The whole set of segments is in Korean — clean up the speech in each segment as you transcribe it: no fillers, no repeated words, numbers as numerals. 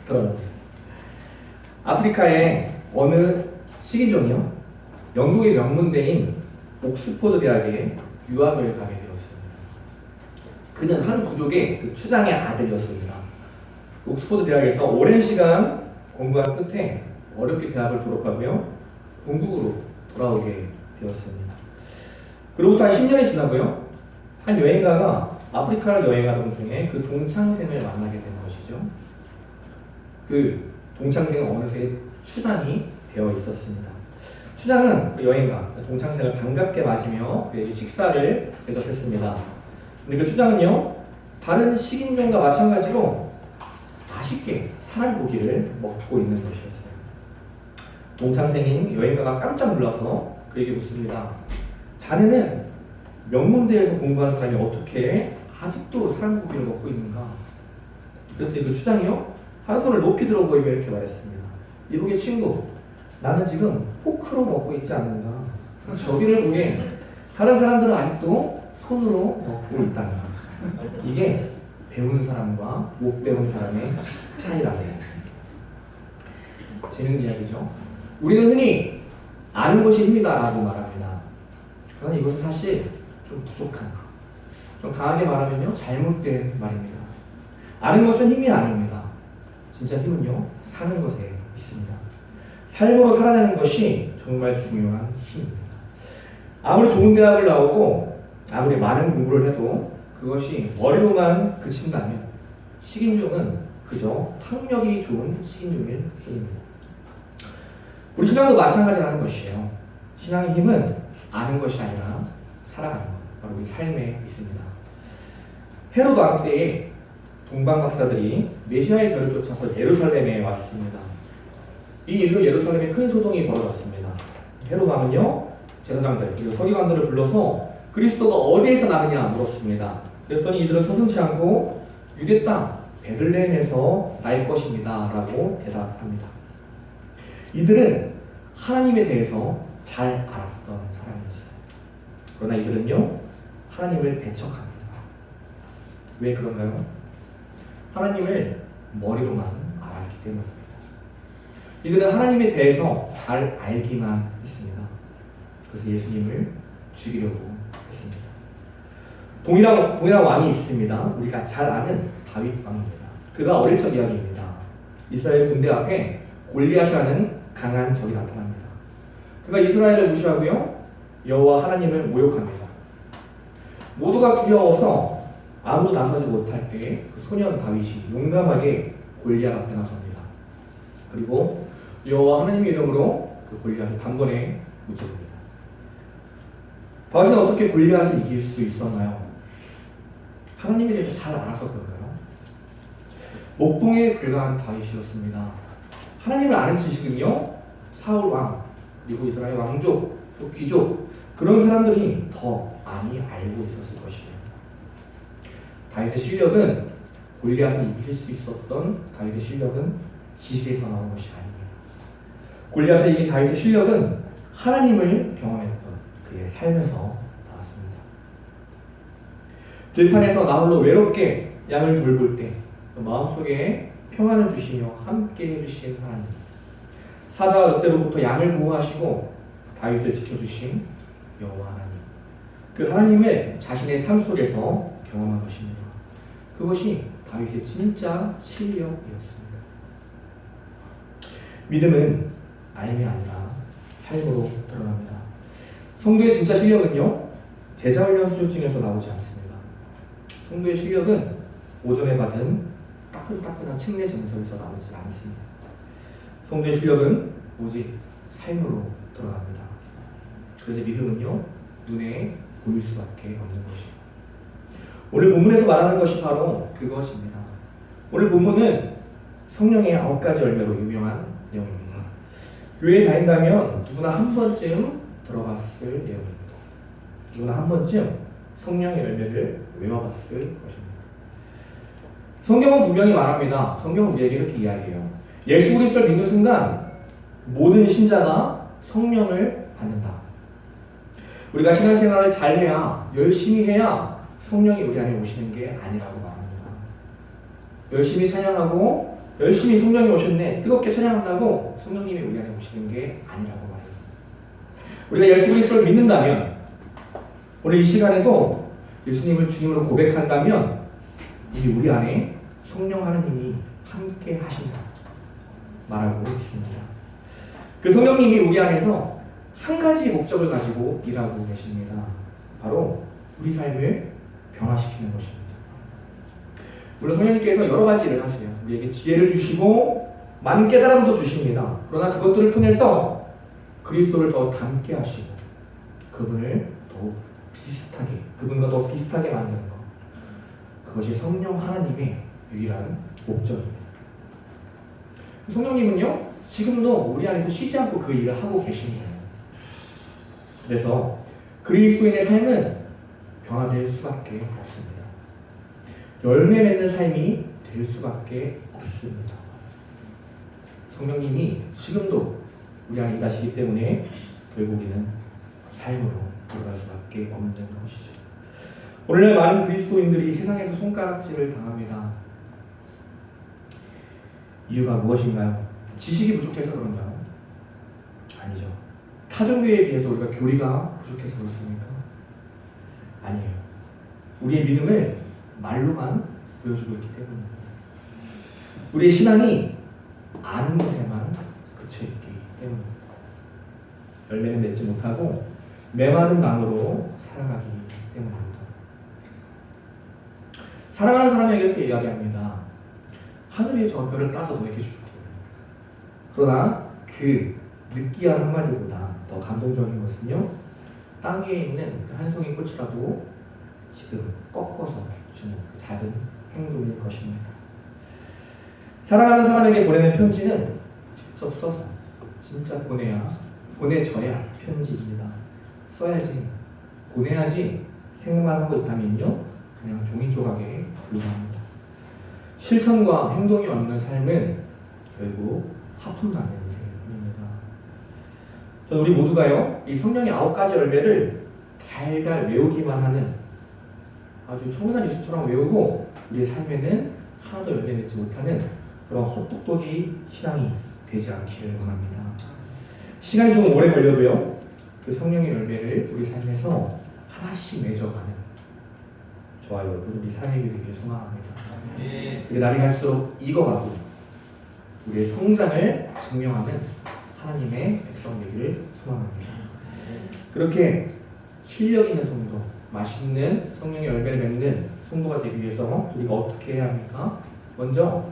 들어요. 아프리카의 어느 식인종이요? 영국의 명문대인 옥스퍼드 대학에 유학을 가게 되었습니다. 그는 한 부족의 추장의 아들이었습니다. 옥스퍼드 대학에서 오랜 시간 공부한 끝에 어렵게 대학을 졸업하고요, 본국으로 돌아오게 되었습니다. 그로부터 한 10년이 지나고요, 한 여행가가 아프리카를 여행하던 중에 그 동창생을 만나게 된 것이죠. 그 동창생은 어느새 추장이 되어 있었습니다. 추장은 그 여행가, 그 동창생을 반갑게 맞으며 그에게 식사를 대접했습니다. 근데 그 추장은요, 다른 식인종과 마찬가지로 맛있게 사람고기를 먹고 있는 것이었어요. 동창생인 여행가가 깜짝 놀라서 그에게 묻습니다. 자네는 명문대에서 공부한 사람이 어떻게 아직도 사람고기를 먹고 있는가? 그랬더니 그 추장이요, 한 손을 높이 들어 보이며 이렇게 말했습니다. 이보게 친구, 나는 지금 포크로 먹고 있지 않는가? 저기를 보게 다른 사람들은 아직도 손으로 먹고 있다는 거. 이게 배운 사람과 못 배운 사람의 차이라네. 재밌는 이야기죠. 우리는 흔히 아는 것이 힘이다 라고 말합니다. 그러나 이것은 사실 좀 부족한, 좀 강하게 말하면요, 잘못된 말입니다. 아는 것은 힘이 아닙니다. 진짜 힘은요, 사는 것에 있습니다. 삶으로 살아내는 것이 정말 중요한 힘입니다. 아무리 좋은 대학을 나오고 아무리 많은 공부를 해도 그것이 머리로만 그친다면 식인종은 그저 학력이 좋은 식인종일 뿐입니다. 우리 신앙도 마찬가지라는 것이에요. 신앙의 힘은 아는 것이 아니라 살아가는 것, 바로 우리 삶에 있습니다. 헤로드 왕 때에 동방 박사들이 메시아의 별을 쫓아서 예루살렘에 왔습니다. 이 일로 예루살렘에 큰 소동이 벌어졌습니다. 헤로드 왕은요, 제사장들 그리고 서기관들을 불러서 그리스도가 어디에서 나느냐 물었습니다. 그랬더니 이들은 서슴지 않고 유대 땅 베들레헴에서 날 것입니다 라고 대답합니다. 이들은 하나님에 대해서 잘 알았던 사람이었어요. 그러나 이들은요, 하나님을 배척합니다. 왜 그런가요? 하나님을 머리로만 알았기 때문입니다. 이들은 하나님에 대해서 잘 알기만 했습니다. 그래서 예수님을 죽이려고 했습니다. 동일한 왕이 있습니다. 우리가 잘 아는 다윗 왕입니다. 그가 어릴 적 이야기입니다. 이스라엘 군대 앞에 골리앗이라는 강한 적이 나타납니다. 그가 이스라엘을 무시하고요, 여호와 하나님을 모욕합니다. 모두가 두려워서 아무도 나서지 못할 때 그 소년 다윗이 용감하게 골리앗 앞에 나섭니다. 그리고 여호와 하나님의 이름으로 그 골리앗을 단번에 무찌릅니다. 다윗은 어떻게 골리앗을 이길 수 있었나요? 하나님에 대해서 잘 알아서 그런가요? 목동에 불과한 다윗이었습니다. 하나님을 아는 지식은요, 사울 왕, 그리고 이스라엘 왕족, 또 귀족, 그런 사람들이 더 많이 알고 있었을 것이에요. 다윗의 실력은 골리앗을 이길 수 있었던 다윗의 실력은 지식에서 나온 것이 아닙니다. 골리앗을 이긴 다윗의 실력은 하나님을 경험했던 그의 삶에서 나왔습니다. 들판에서 나홀로 외롭게 양을 돌볼 때 마음속에 평안을 주시며 함께 해주신 하나님, 사자와 늑대로부터 양을 보호하시고 다윗을 지켜주신 여호와 하나님, 그 하나님을 자신의 삶 속에서 경험한 것입니다. 그것이 다윗의 진짜 실력이었습니다. 믿음은 알미 아니라 삶으로 드러납니다. 성도의 진짜 실력은요, 제자훈련 수료증에서 나오지 않습니다. 성도의 실력은 오전에 받은 따끈따끈한 침례 증서에서 나오지 않습니다. 성도의 실력은 오직 삶으로 드러납니다. 그래서 믿음은요, 눈에 보일 수밖에 없는 것입니다. 오늘 본문에서 말하는 것이 바로 그것입니다. 오늘 본문은 성령의 9가지 열매로 유명한 내용입니다. 교회에 다닌다면 누구나 한 번쯤 들어봤을 내용입니다. 누구나 한 번쯤 성령의 열매를 외워봤을 것입니다. 성경은 분명히 말합니다. 성경은 우리에게 이렇게 이야기해요. 예수 그리스도를 믿는 순간 모든 신자가 성령을 받는다. 우리가 신앙생활을 잘해야, 열심히 해야 성령이 우리 안에 오시는 게 아니라고 말합니다. 열심히 찬양하고 열심히 성령이 오셨네 뜨겁게 찬양한다고 성령님이 우리 안에 오시는 게 아니라고 말해요. 우리가 예수 그리스도를 믿는다면 오늘 이 시간에도 예수님을 주님으로 고백한다면 이미 우리 안에 성령 하나님이 함께 하신다 말하고 있습니다. 그 성령님이 우리 안에서 한 가지 목적을 가지고 일하고 계십니다. 바로 우리 삶을 변화시키는 것입니다. 물론 성령님께서 여러 가지 일을 하세요. 우리에게 지혜를 주시고 많은 깨달음도 주십니다. 그러나 그것들을 통해서 그리스도를 더 닮게 하시고 그분을 더욱 비슷하게, 그분과 더 비슷하게 만드는 것, 그것이 성령 하나님의 유일한 목적입니다. 성령님은요 지금도 우리 안에서 쉬지 않고 그 일을 하고 계십니다. 그래서 그리스도인의 삶은 변화될 수밖에 없습니다. 열매 맺는 삶이 될 수밖에 없습니다. 성령님이 지금도 우리 안에 일하시기 때문에 결국에는 삶으로 돌아갈 수밖에 없는 것이죠. 오늘날 많은 그리스도인들이 세상에서 손가락질을 당합니다. 이유가 무엇인가요? 지식이 부족해서 그런가요? 아니죠. 타종교에 비해서 우리가 교리가 부족해서 그렇습니까? 아니에요. 우리의 믿음을 말로만 보여주고 있기 때문입니다. 우리의 신앙이 아는 것에만 그쳐있기 때문입니다. 열매는 맺지 못하고 메마른 마음으로 살아가기 때문입니다. 사랑하는 사람에게 이렇게 이야기합니다. 하늘이 저 별을 따서 너에게 줄게. 그러나 그 느끼한 한마디보다 더 감동적인 것은요, 땅 위에 있는 한 송이 꽃이라도 지금 꺾어서 주는 그 작은 행동일 것입니다. 사랑하는 사람에게 보내는 편지는 직접 써서 진짜 보내줘야 할 편지입니다. 써야지, 보내야지 생각만 하고 있다면요, 그냥 종이 조각에 불과합니다. 실천과 행동이 없는 삶은 결국 하품도 안 되는 삶입니다. 전 우리 모두가요, 이 성령의 9가지 열매를 달달 외우기만 하는 아주 청산 유수처럼 외우고 우리의 삶에는 하나도 열매 맺지 못하는 그런 헛똑똑이 신앙이 되지 않기를 원합니다. 시간이 조금 오래 걸려도요, 그 성령의 열매를 우리 삶에서 하나씩 맺어가는 저와 여러분 우리 사람이 되기를 소망합니다. 그 날이 갈수록 익어가고 우리의 성장을 증명하는 하나님의 백성 되기를 소망합니다. 그렇게 실력 있는 성도, 맛있는 성령의 열매를 맺는 성도가 되기 위해서 우리가 어떻게 해야 합니까? 먼저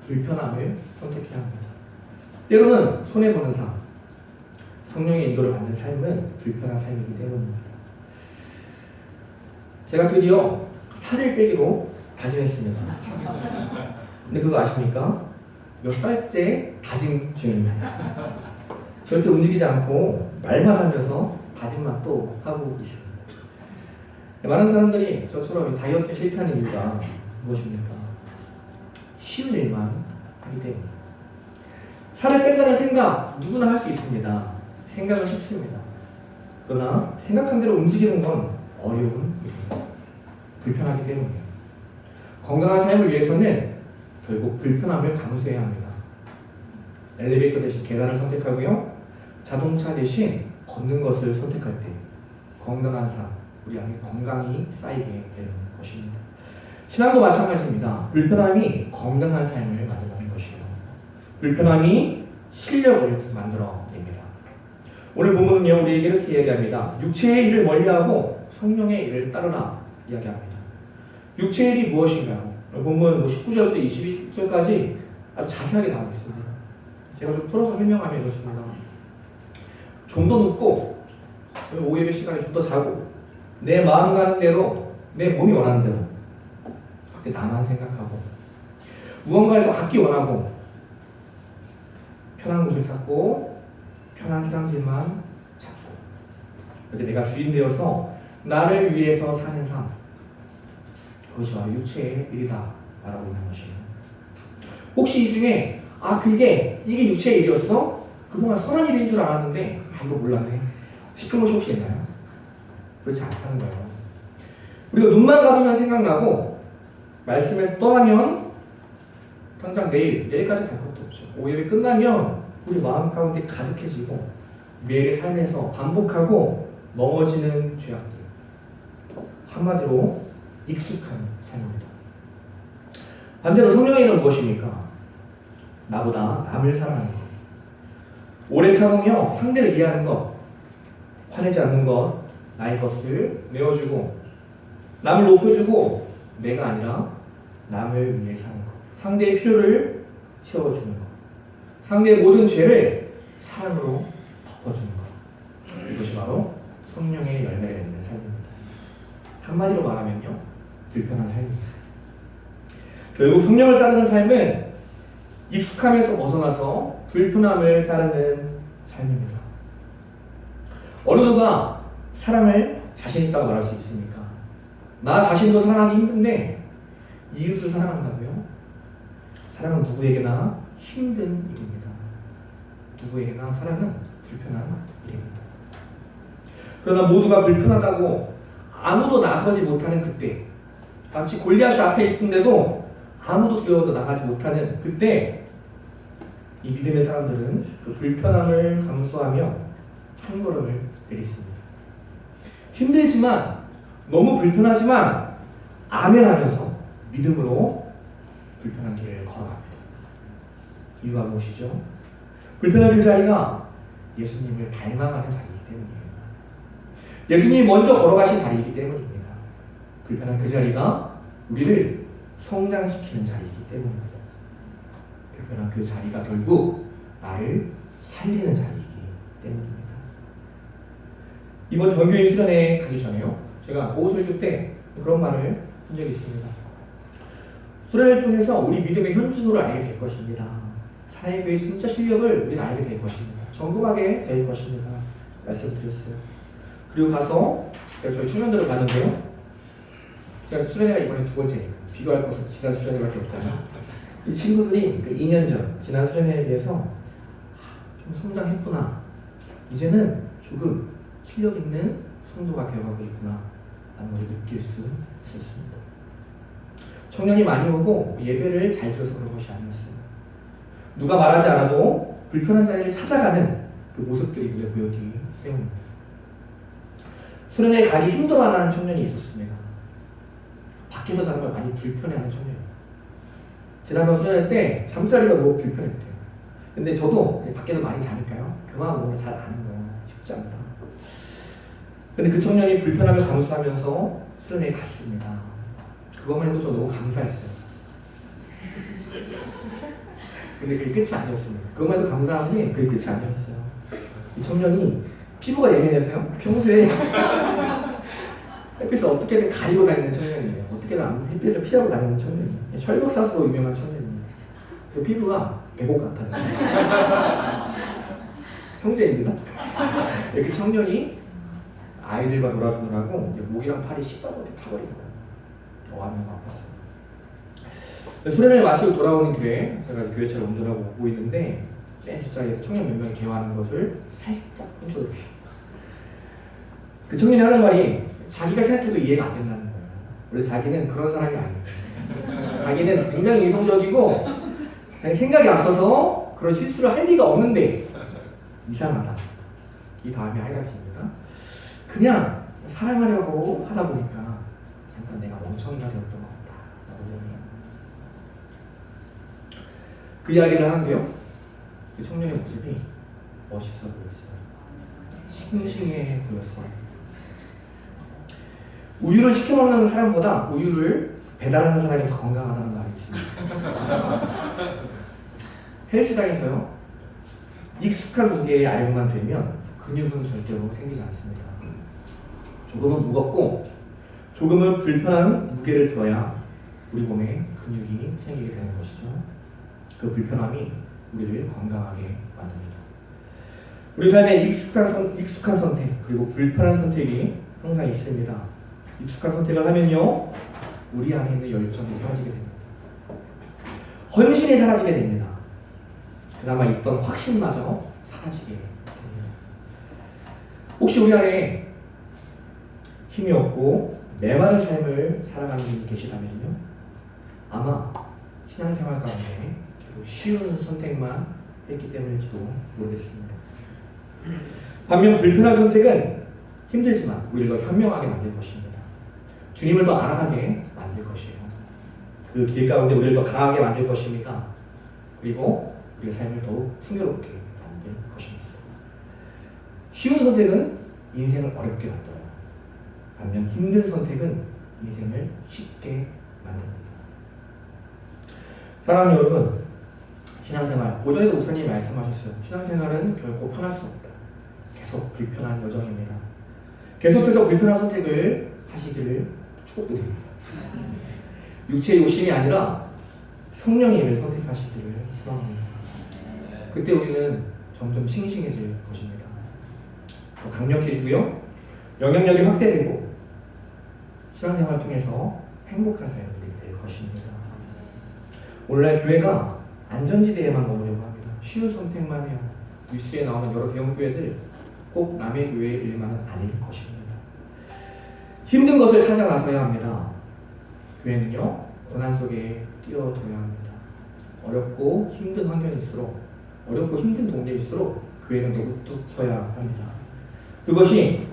불편함을 선택해야 합니다. 때로는 손해보는 삶, 성령의 인도를 받는 삶은 불편한 삶이기 때문입니다. 제가 드디어 살을 빼기로 다짐했습니다. 근데 그거 아십니까? 몇 달째 다짐 중입니다. 절대 움직이지 않고 말만 하면서 다짐만 또 하고 있습니다. 많은 사람들이 저처럼 다이어트에 실패하는 이유가 무엇입니까? 쉬운 일만 하기 때문에. 살을 뺀다는 생각 누구나 할 수 있습니다. 생각은 쉽습니다. 그러나 생각한 대로 움직이는 건 어려운 일입니다. 불편하기 때문이에요. 건강한 삶을 위해서는 결국 불편함을 감수해야 합니다. 엘리베이터 대신 계단을 선택하고요, 자동차 대신 걷는 것을 선택할 때 건강한 삶, 우리 안에 건강이 쌓이게 되는 것입니다. 신앙도 마찬가지입니다. 불편함이 건강한 삶을 만들어내는 것이에요. 불편함이 실력을 만들어냅니다. 오늘 본문은요, 우리에게 이렇게 이야기합니다. 육체의 일을 멀리하고 성령의 일을 따르라 이야기합니다. 육체의 일이 무엇인가요? 본문 19절부터 22절까지 아주 자세하게 나와 있습니다. 제가 좀 풀어서 설명하면 이렇습니다. 좀 더 눕고 오후 예배 시간에 좀 더 자고 내 마음 가는 대로, 내 몸이 원하는 대로 그렇게 나만 생각하고 무언가를 더 갖기 원하고 편한 곳을 찾고 편한 사람들만 찾고 이렇게 내가 주인 되어서 나를 위해서 사는 삶, 그것이 바로 육체의 일이다 말하고 있는 것이에요. 혹시 이 중에 이게 육체의 일이었어? 그동안 선한 일인 줄 알았는데 이거 몰랐네 싶은 것이 혹시 있나요? 그렇지 않다는 거예요. 우리가 눈만 감으면 생각나고 말씀에서 떠나면 당장 내일까지 갈 것도 없죠. 오예배 끝나면 우리 마음 가운데 가득해지고 매일의 삶에서 반복하고 넘어지는 죄악들, 한마디로 익숙한 삶입니다. 반대로 성령에는 무엇입니까? 나보다 남을 사랑하는 것, 오래 참으며 상대를 이해하는 것, 화내지 않는 것, 나의 것을 메워주고 남을 높여주고 내가 아니라 남을 위해 사는 것, 상대의 필요를 채워주는 것, 상대의 모든 죄를 사랑으로 덮어주는 것, 이것이 바로 성령의 열매를 맺는 삶입니다. 한마디로 말하면요, 불편한 삶입니다. 결국 성령을 따르는 삶은 익숙함에서 벗어나서 불편함을 따르는 삶입니다. 어느 누가 사랑을 자신 있다고 말할 수 있습니까? 나 자신도 사랑하기 힘든데 이웃을 사랑한다고요? 사랑은 누구에게나 힘든 일입니다. 누구에게나 사랑은 불편한 일입니다. 그러나 모두가 불편하다고 아무도 나서지 못하는 그때, 마치 골리앗이 앞에 있는데도 아무도 두려워서 나가지 못하는 그때, 이 믿음의 사람들은 그 불편함을 감수하며 한 걸음을 내딛습니다. 힘들지만, 너무 불편하지만 아멘하면서 믿음으로 불편한 길을 걸어갑니다. 이유가 무엇이죠? 불편한 그 자리가 예수님을 닮아가는 자리이기 때문이에요. 예수님이 먼저 걸어가신 자리이기 때문입니다. 불편한 그 자리가 우리를 성장시키는 자리이기 때문입니다. 불편한 그 자리가 결국 나를 살리는 자리이기 때문입니다. 이번 전교인 수련회 가기 전에요, 제가 오설교 때 그런 말을 한 적이 있습니다. 수련회를 통해서 우리 믿음의 현주소를 알게 될 것입니다. 사회교의 진짜 실력을 우리는 알게 될 것입니다. 점검하게 될 것입니다. 말씀드렸어요. 그리고 가서 제가 저희 청년들을 봤는데요, 제가 수련회가 이번에 두 번째니까 비교할 것은 지난 수련회밖에 없잖아요. 이 친구들이 그 2년 전 지난 수련회에 비해서 좀 성장했구나, 이제는 조금 실력 있는 성도가 되어가고 있구나 라는 것을 느낄 수 있었습니다. 청년이 많이 오고 예배를 잘 들어서 그런 것이 아니었어요. 누가 말하지 않아도 불편한 자리를 찾아가는 그 모습들이 눈에 보였기 때문입니다. 수련회에 가기 힘들어하는 청년이 있었습니다. 밖에서 자는 걸 많이 불편해하는 청년이에요. 지난번 수련회 때 잠자리가 너무 불편했대요. 근데 저도 밖에서 많이 자니까요, 그 마음 너무 잘 아는 거예요. 쉽지 않다. 근데 그 청년이 불편함을 감수하면서 수련회에 갔습니다. 그것만 해도 저 너무 감사했어요. 근데 그게 끝이 아니었습니다. 그것만 해도 감사하니 그게 끝이 아니었어요. 이 청년이 피부가 예민해서요, 평소에 햇빛을 어떻게든 가리고 다니는 청년이에요. 어떻게든 햇빛을 피하고 다니는 청년이에요. 철벽사수로 유명한 청년입니다. 그래서 피부가 백옥 같아요. 형제입니다. 그 청년이 아이들과 놀아주느라고 목이랑 팔이 시뻘겋게 타버린 거예요. 어안이 아팠어요. 수련회를 마치고 돌아오는 길에 제가 교회차를 운전하고 오고 있는데 맨 뒷자리에서 청년 몇 명이 대화하는 것을 살짝 훔쳐들었어요. 그 청년이 하는 말이 자기가 생각해도 이해가 안 된다는 거예요. 원래 자기는 그런 사람이 아니에요. 자기는 굉장히 이성적이고 자기 생각이 앞서서 그런 실수를 할 리가 없는데 이상하다. 이 다음에 하이라이트입니다. 그냥 사랑하려고 하다 보니까 잠깐 내가 멍청이가 되었던 것 같다 라고 이야기해요. 그 이야기를 하는데요, 그 청년의 모습이 멋있어 보였어요. 싱싱해 보였어요. 우유를 시켜 먹는 사람보다 우유를 배달하는 사람이 더 건강하다는 말이 있습니다. 헬스장에서요, 익숙한 무게의 아령만 되면 근육은 절대로 생기지 않습니다. 조금은 무겁고 조금은 불편한 무게를 들어야 우리 몸에 근육이 생기게 되는 것이죠. 그 불편함이 우리를 건강하게 만듭니다. 우리 삶에 익숙한 선택 그리고 불편한 선택이 항상 있습니다. 익숙한 선택을 하면요, 우리 안에 있는 열정이 사라지게 됩니다. 헌신이 사라지게 됩니다. 그나마 있던 확신마저 사라지게 됩니다. 혹시 우리 안에 힘이 없고 메마른 삶을 살아가는 분이 계시다면요, 아마 신앙생활 가운데 계속 쉬운 선택만 했기 때문일지도 모르겠습니다. 반면 불편한 선택은 힘들지만 우리를 더 현명하게 만들 것입니다. 주님을 더 알아가게 만들 것이에요. 그 길 가운데 우리를 더 강하게 만들 것입니다. 그리고 우리의 삶을 더욱 풍요롭게 만들 것입니다. 쉬운 선택은 인생을 어렵게 만들어요. 반면 힘든 선택은 인생을 쉽게 만듭니다. 사랑하는 여러분, 신앙생활, 오전에도 목사님이 말씀하셨어요. 신앙생활은 결코 편할 수 없다. 계속 불편한 여정입니다. 계속해서 불편한 선택을 하시기를 축복드립니다. 육체의 욕심이 아니라 성령의 일을 선택하시기를 소망합니다. 그때 우리는 점점 싱싱해질 것입니다. 더 강력해지고요, 영향력이 확대되고 신앙생활을 통해서 행복한 삶이 될 것입니다. 오늘날 교회가 안전지대에만 머무려고 합니다. 쉬운 선택만 해요. 뉴스에 나오는 여러 대형 교회들 꼭 남의 교회의 일만은 아닐 것입니다. 힘든 것을 찾아 나서야 합니다. 교회는요, 고난 속에 뛰어들어야 합니다. 어렵고 힘든 환경일수록, 어렵고 힘든 동네일수록 교회는 더 우뚝 서야 합니다. 그것이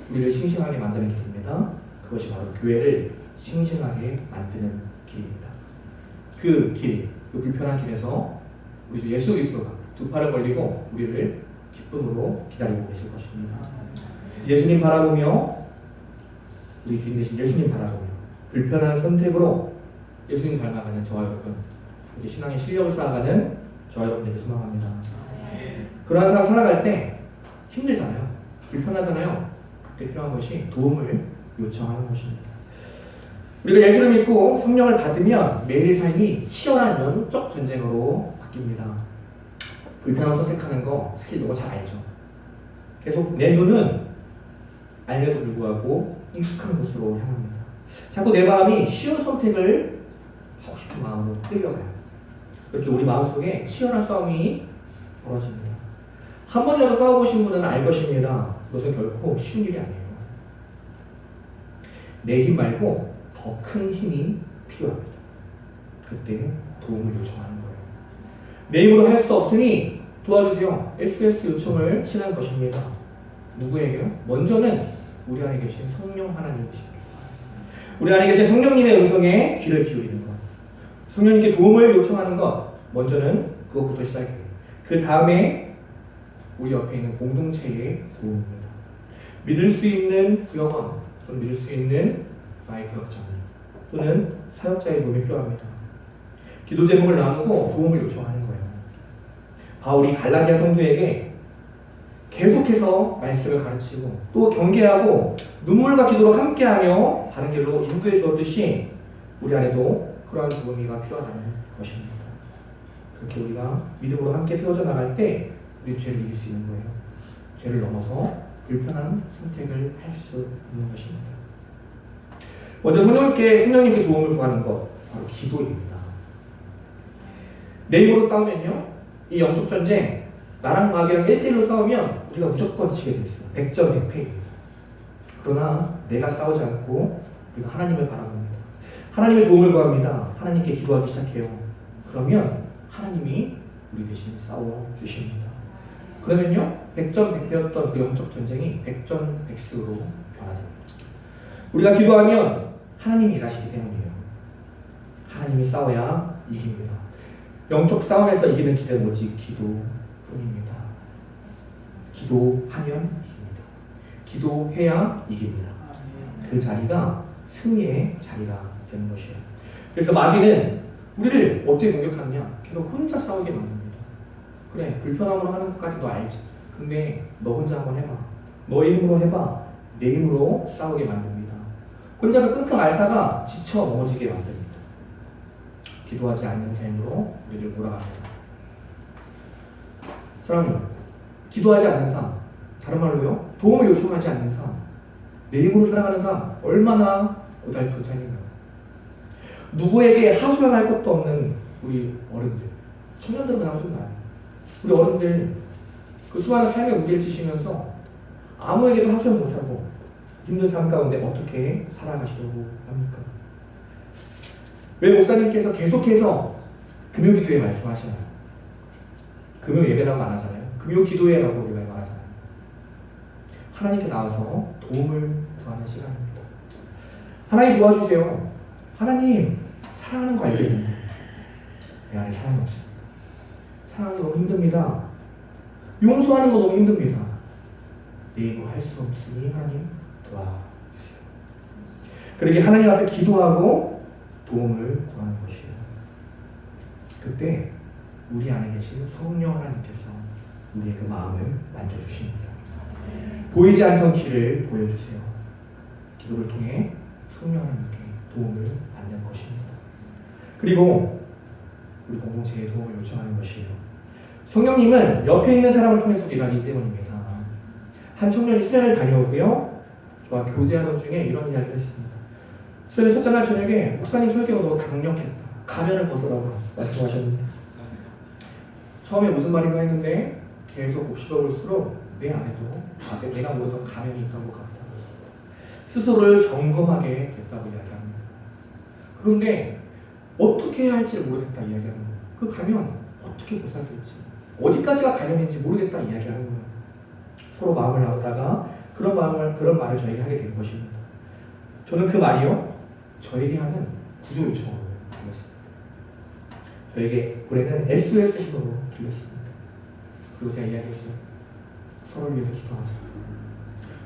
우리를 싱싱하게 만드는 길입니다. 그것이 바로 교회를 싱싱하게 만드는 길입니다. 그 길, 그 불편한 길에서 우리 주 예수 그리스도가 두 팔을 벌리고 우리를 기쁨으로 기다리고 계실 것입니다. 예수님 바라보며, 우리 주인 되신 예수님 바라보며 불편한 선택으로 예수님 닮아가는 저와 여러분, 이제 신앙의 실력을 쌓아가는 저와 여러분에게 소망합니다. 그러한 삶 살아갈 때 힘들잖아요. 불편하잖아요. 그때 필요한 것이 도움을 요청하는 것입니다. 우리가 예수를 믿고 성령을 받으면 매일의 삶이 치열한 영적 전쟁으로 바뀝니다. 불편한 선택하는 거 사실 너무 잘 알죠. 계속 내 눈은 알면도 불구하고 익숙한 곳으로 향합니다. 자꾸 내 마음이 쉬운 선택을 하고 싶은 마음으로 끌려가요. 그렇게 우리 마음속에 치열한 싸움이 벌어집니다. 한 번이라도 싸워보신 분은 알 것입니다. 그것은 결코 쉬운 일이 아니에요. 내 힘 말고 더 큰 힘이 필요합니다. 그때 도움을 요청하는 거예요. 내 힘으로 할 수 없으니 도와주세요. SOS 요청을 치는 것입니다. 누구에게요? 먼저는 우리 안에 계신 성령 하나님이십니다. 우리 안에 계신 성령님의 음성에 귀를 기울이는 것, 성령님께 도움을 요청하는 것, 먼저는 그것부터 시작해요. 그 다음에 우리 옆에 있는 공동체의 도움입니다. 믿을 수 있는 구역원, 또는 믿을 수 있는 나의 구역장님, 또는 사역자의 도움이 필요합니다. 기도 제목을 나누고 도움을 요청하는 거예요. 바울이 갈라디아 성도에게 계속해서 말씀을 가르치고 또 경계하고 눈물과 기도로 함께하며 바른 길로 인도해 주었듯이 우리 안에도 그러한 도움이가 필요하다는 것입니다. 그렇게 우리가 믿음으로 함께 세워져 나갈 때 우리 죄를 이길 수 있는 거예요. 죄를 넘어서 불편한 선택을 할 수 있는 것입니다. 먼저 성령님께 도움을 구하는 것, 바로 기도입니다. 내 힘으로 싸우면요, 이 영적 전쟁, 나랑 마귀랑 1대1로 싸우면 우리가 무조건 지게 돼 있어요. 100점 100패입니다. 그러나 내가 싸우지 않고 우리가 하나님을 바라봅니다. 하나님의 도움을 구합니다. 하나님께 기도하기 시작해요. 그러면 하나님이 우리 대신 싸워 주십니다. 그러면요, 100점 100패였던 그 영적 전쟁이 100점 100승으로 변화됩니다. 우리가 기도하면 하나님이 일하시기 때문이에요. 하나님이 싸워야 이깁니다. 영적 싸움에서 이기는 길은 오직 기도뿐입니다. 기도하면 이깁니다. 기도해야 이깁니다. 그 자리가 승리의 자리가 되는 것이에요. 그래서 마귀는 우리를 어떻게 공격하느냐? 계속 혼자 싸우게 만듭니다. 그래, 불편함으로 하는 것까지 너 알지. 근데 너 혼자 한번 해봐. 너의 힘으로 해봐. 내 힘으로 싸우게 만듭니다. 혼자서 끙끙 앓다가 지쳐 넘어지게 만듭니다. 기도하지 않는 삶으로 우리를 몰아갑니다. 사랑해요. 기도하지 않는 삶, 다른 말로요, 도움을 요청하지 않는 삶, 내 힘으로 살아가는 삶, 얼마나 고달픈 삶인가요? 누구에게 하소연할 것도 없는 우리 어른들, 청년들은 그나마 좀 나아요. 우리 어른들 그 수많은 삶의 무게를 지시면서 아무에게도 하소연 못하고 힘든 삶 가운데 어떻게 살아가시려고 합니까? 왜 목사님께서 계속해서 금요기도회 말씀하시나요? 금요예배라고 안 하잖아요. 금요기도회라고 우리가 말하잖아요. 하나님께 나와서 도움을 구하는 시간입니다. 하나님 도와주세요. 하나님 사랑하는 거 알겠는데 내 안에 사랑이 없습니다. 사랑하기 너무 힘듭니다. 용서하는 거 너무 힘듭니다. 내 입으로 할 수 없으니 하나님 도와주세요. 그렇게 하나님 앞에 기도하고 도움을 구하는 것이에요. 그때 우리 안에 계신 성령 하나님께서 우리의 그 마음을 만져주십니다. 보이지 않던 길을 보여주세요. 기도를 통해 성령 하나님께 도움을 받는 것입니다. 그리고 우리 공동체에 도움을 요청하는 것이에요. 성령님은 옆에 있는 사람을 통해서 일하기 때문입니다. 한 청년이 수련을 다녀오고요. 저와 교제하던 중에 이런 이야기를 했습니다. 수련의 첫째 날 저녁에 목사님 설교가 너무 강력했다. 가면을 벗으라고 말씀하셨는데 처음에 무슨 말인가 했는데 계속 곱씹어 볼수록 내 안에도 내가 모르던 가면이 있던 것 같다. 스스로를 점검하게 됐다고 이야기합니다. 그런데 어떻게 해야 할지 모르겠다 이야기하는 거예요. 그 가면 어떻게 보살필지 어디까지가 가면인지 모르겠다 이야기하는 거예요. 서로 마음을 나누다가 그런 말을 저에게 하게 된 것입니다. 저는 그 말이요 저에게 하는 구조 요청으로 들렸습니다. 저에게 올해는 SOS 신호로 들렸습니다. 그리고 제가 이야기했어요. 서로를 위해서 기도하자.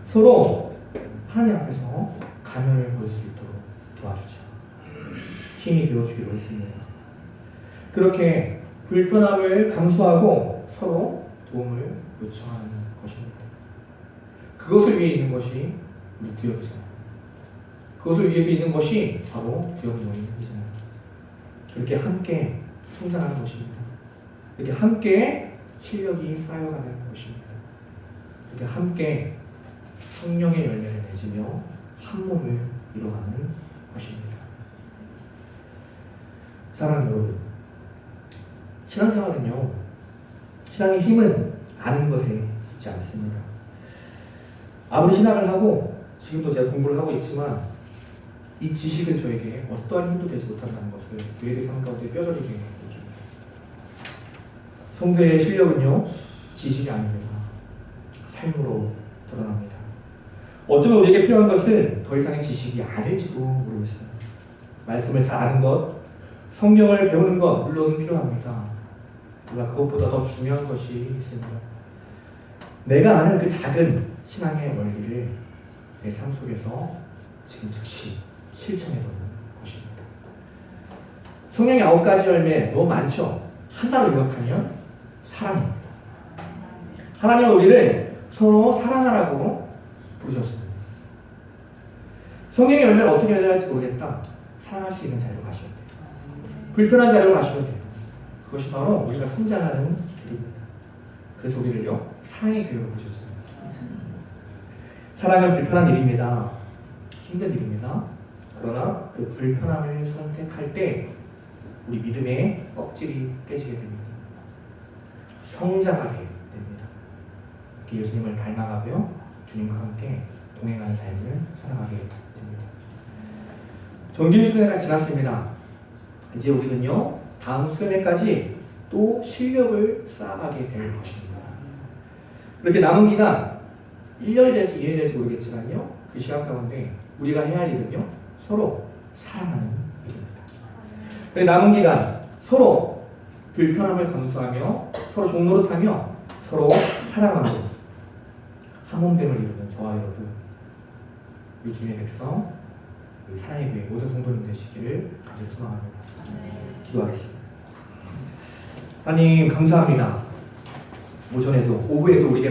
서로 하나님 앞에서 가면을 볼 수 있도록 도와주자. 힘이 되어주기로 했습니다. 그렇게 불편함을 감수하고 서로 도움을 요청하는 것입니다. 그것을 위해 있는 것이 우리 구역이잖아요. 그것을 위해서 있는 것이 바로 구역 모임이잖아요. 그렇게 함께 성장하는 것입니다. 이렇게 함께 실력이 쌓여가는 것입니다. 이렇게 함께 성령의 열매를 맺으며 한 몸을 이루어가는 것입니다. 사랑하는 여러분, 신앙생활은요, 신앙의 힘은 아는 것에 있지 않습니다. 아무리 신앙을 하고 지금도 제가 공부를 하고 있지만 이 지식은 저에게 어떠한 힘도 되지 못한다는 것을 교회의 삶 가운데 뼈저리게 느낍니다. 성도의 실력은요, 지식이 아닙니다. 삶으로 드러납니다. 어쩌면 우리에게 필요한 것은 더 이상의 지식이 아닐지도 모르겠어요. 말씀을 잘 아는 것, 성경을 배우는 것 물론 필요합니다. 그러나 그것보다 더 중요한 것이 있습니다. 내가 아는 그 작은 신앙의 원리를 내 삶 속에서 지금 즉시 실천해보는 것입니다. 성령의 9가지 열매 너무 많죠? 하나로 요약하면 사랑입니다. 하나님은 우리를 서로 사랑하라고 부르셨습니다. 성령의 열매를 어떻게 해야 할지 모르겠다. 사랑할 수 있는 자리로 가셔야 돼요. 불편한 자리로 가셔야 돼요. 그것이 바로 우리가 성장하는 길입니다. 그래서 우리를요, 사랑의 교회로 부르셨잖아요. 사랑은 불편한 일입니다. 힘든 일입니다. 그러나 그 불편함을 선택할 때 우리 믿음의 껍질이 깨지게 됩니다. 성장하게 됩니다. 이렇게 예수님을 닮아가고요, 주님과 함께 동행하는 삶을 살아가게 됩니다. 정규 수련회가 지났습니다. 이제 우리는요, 다음 수련회까지 또 실력을 쌓아가게 될 것입니다. 그렇게 남은 기간 1년이 될지 2년이 될지 모르겠지만요, 그 시간 가운데 우리가 해야 할 일은요, 서로 사랑하는 일입니다. 남은 기간 서로 불편함을 감수하며 서로 종노릇하며 서로 사랑하며 한 몸됨을 이루는 저와 여러분, 우리 주님의 백성, 우리 사랑의 교회 모든 성도님 되시기를 간절히 소망합니다. 기도하겠습니다. 하나님 감사합니다. 오전에도 오후에도 우리에게